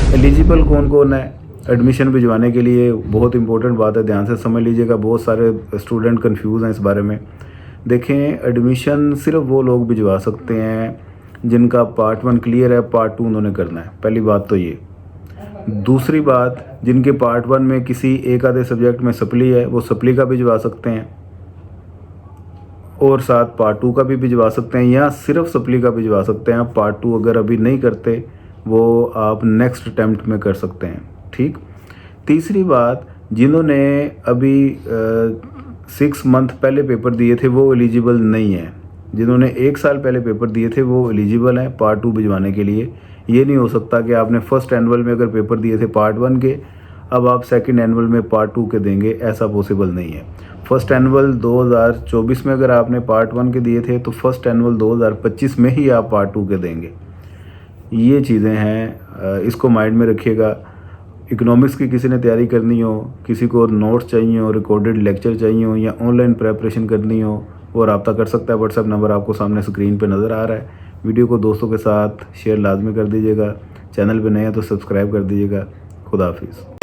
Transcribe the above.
Eligible कौन कौन है एडमिशन भिजवाने के लिए, बहुत इंपॉर्टेंट बात है, ध्यान से समझ लीजिएगा। बहुत सारे स्टूडेंट कंफ्यूज हैं इस बारे में। देखें, एडमिशन सिर्फ वो लोग भिजवा सकते हैं जिनका पार्ट 1 क्लियर है, पार्ट 2 उन्होंने करना है। पहली बात तो ये। दूसरी बात, जिनके पार्ट 1 में किसी एक आधे सब्जेक्ट में सप्ली है, वो सप्ली का भिजवा सकते हैं और साथ पार्ट 2 का भी भिजवा सकते हैं, या सिर्फ सप्ली का भिजवा सकते हैं। पार्ट 2 अगर अभी नहीं करते, वो आप नेक्स्ट अटैम्प्ट में कर सकते हैं। ठीक। तीसरी बात, जिन्होंने अभी 6 मंथ पहले पेपर दिए थे वो एलिजिबल नहीं है। जिन्होंने 1 साल पहले पेपर दिए थे वो एलिजिबल हैं पार्ट 2 भिजवाने के लिए। ये नहीं हो सकता कि आपने फर्स्ट एनुअल में अगर पेपर दिए थे पार्ट 1 के, अब आप सेकंड एनुअल में पार्ट 2 के देंगे, ऐसा पॉसिबल नहीं है। फर्स्ट एनुअल 2024 में अगर आपने पार्ट 1 के दिए थे तो फर्स्ट एनुअल 2025 में ही आप पार्ट 2 के देंगे। ये चीज़ें हैं, इसको माइंड में रखिएगा। इकोनॉमिक्स की किसी ने तैयारी करनी हो, किसी को नोट्स चाहिए हो, रिकॉर्डेड लेक्चर चाहिए हो, या ऑनलाइन प्रेपरेशन करनी हो, वो रब्ता कर सकता है। व्हाट्सएप नंबर आपको सामने स्क्रीन पे नज़र आ रहा है। वीडियो को दोस्तों के साथ शेयर लाजमी कर दीजिएगा। चैनल पे नए हैं तो सब्सक्राइब कर दीजिएगा। खुदा हाफिज़।